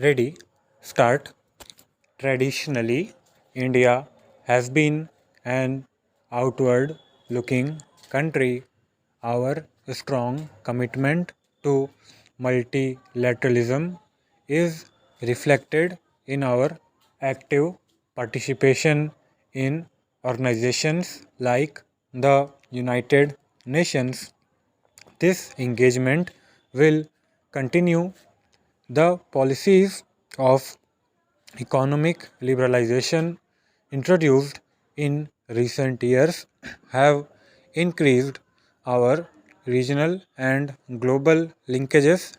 Ready? Start. Traditionally, India has been an outward looking country. Our strong commitment to multilateralism is reflected in our active participation in organizations like the United Nations. This engagement will continue. The policies of economic liberalization introduced in recent years have increased our regional and global linkages,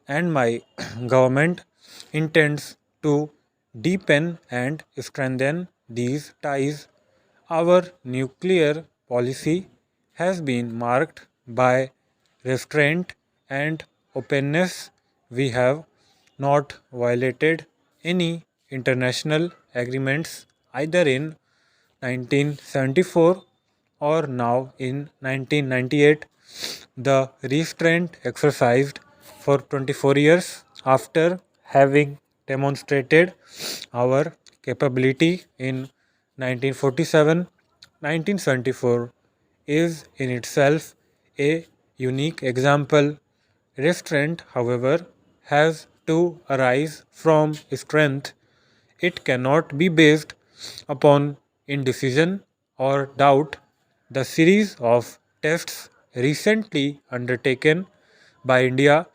and my government intends to deepen and strengthen these ties. Our nuclear policy has been marked by restraint and openness. We have not violated any international agreements either in 1974 or now in 1998. The restraint exercised for 24 years after having demonstrated our capability in 1947, 1974 is in itself a unique example. Restraint, however, has to arise from strength. It cannot be based upon indecision or doubt. The series of tests recently undertaken by India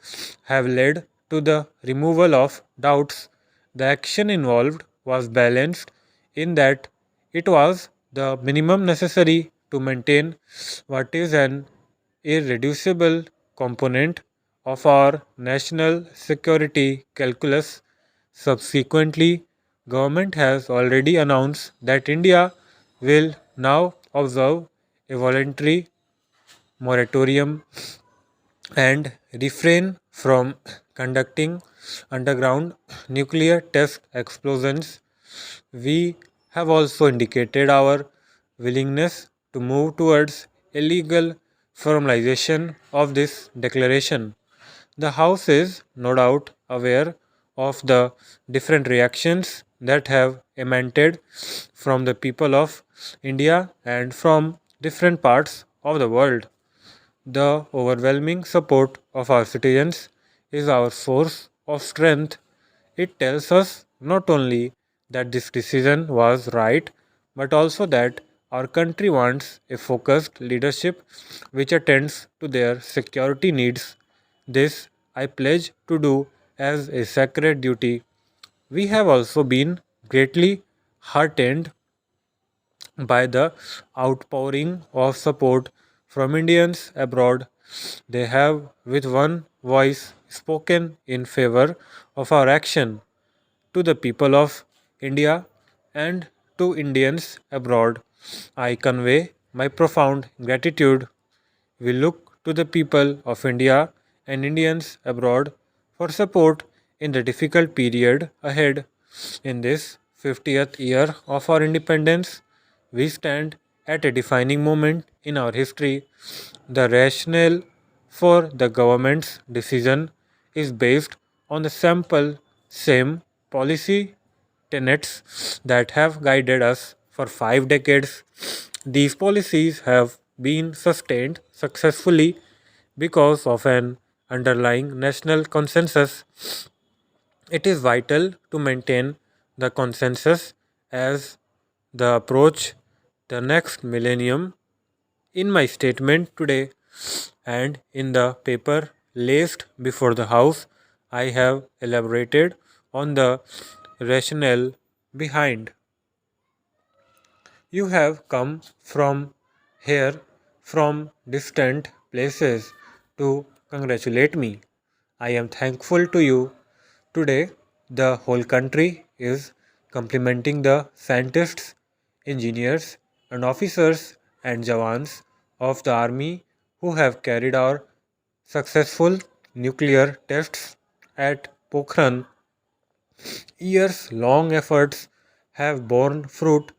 have led to the removal of doubts. The action involved was balanced in that it was the minimum necessary to maintain what is an irreducible component of our national security calculus. Subsequently, government has already announced that India will now observe a voluntary moratorium and refrain from conducting underground nuclear test explosions. We have also indicated our willingness to move towards a legal formalization of this declaration. The House is no doubt aware of the different reactions that have emanated from the people of India and from different parts of the world. The overwhelming support of our citizens is our source of strength. It tells us not only that this decision was right, but also that our country wants a focused leadership which attends to their security needs. This I pledge to do as a sacred duty. We have also been greatly heartened by the outpouring of support from Indians abroad. They have, with one voice, spoken in favor of our action. To the people of India and to Indians abroad, I convey my profound gratitude. We look to the people of India and Indians abroad for support in the difficult period ahead. In this 50th year of our independence, we stand at a defining moment in our history. The rationale for the government's decision is based on the same policy tenets that have guided us for 5 decades. These policies have been sustained successfully because of an underlying national consensus. It is vital to maintain the consensus as the approach the next millennium. In my statement today and in the paper placed before the House, I have elaborated on the rationale behind. You have come from here from distant places to congratulate me. I am thankful to you. Today, the whole country is complimenting the scientists, engineers, and officers and jawans of the army who have carried out successful nuclear tests at Pokhran. Years long efforts have borne fruit.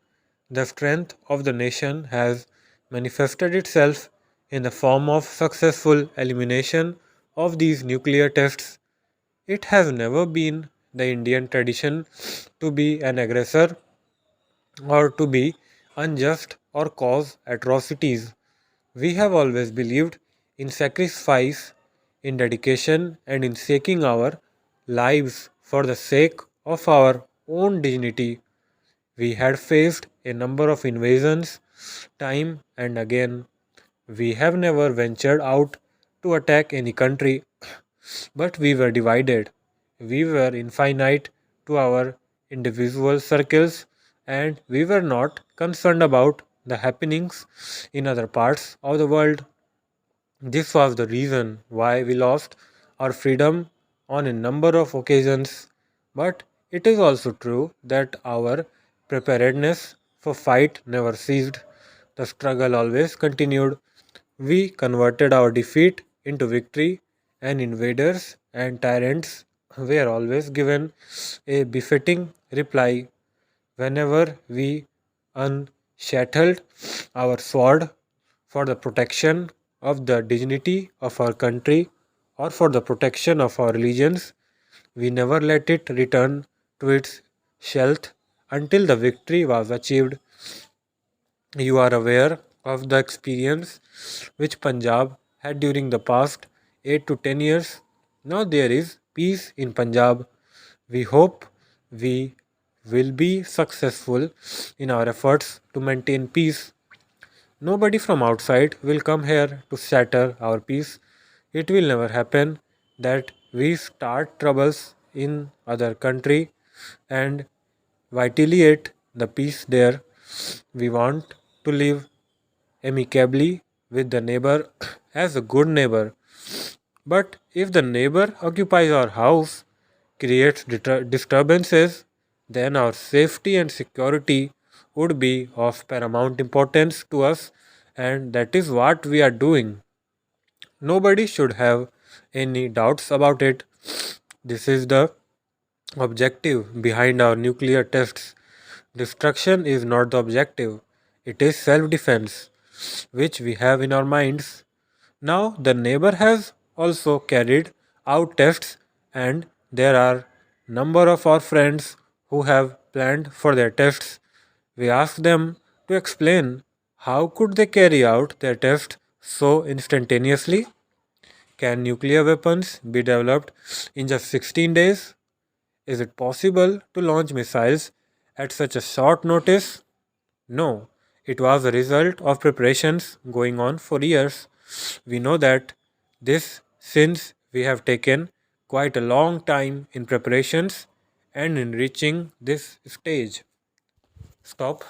The strength of the nation has manifested itself in the form of successful elimination of these nuclear tests. It has never been the Indian tradition to be an aggressor or to be unjust or cause atrocities. We have always believed in sacrifice, in dedication, and in seeking our lives for the sake of our own dignity. We had faced a number of invasions time and again. We have never ventured out to attack any country, but we were divided. We were infinite to our individual circles, and we were not concerned about the happenings in other parts of the world. This was the reason why we lost our freedom on a number of occasions. But it is also true that our preparedness for fight never ceased. The struggle always continued. We converted our defeat into victory, and invaders and tyrants were always given a befitting reply. Whenever we unshattled our sword for the protection of the dignity of our country or for the protection of our religions, we never let it return to its sheath until the victory was achieved. You are aware of the experience which Punjab had during the past 8 to 10 years. Now there is peace in Punjab. We hope we will be successful in our efforts to maintain peace. Nobody from outside will come here to shatter our peace. It will never happen that we start troubles in other country and vitiate the peace there. We want to live amicably with the neighbor as a good neighbor. But if the neighbor occupies our house, creates disturbances, then our safety and security would be of paramount importance to us, and that is what we are doing. Nobody should have any doubts about it. This is the objective behind our nuclear tests. Destruction is not the objective, it is self defense, which we have in our minds. Now, the neighbor has also carried out tests, and there are number of our friends who have planned for their tests. We asked them to explain how could they carry out their test so instantaneously. Can nuclear weapons be developed in just 16 days? Is it possible to launch missiles at such a short notice? No, it was a result of preparations going on for years. We know that this since we have taken quite a long time in preparations and in reaching this stage. Stop.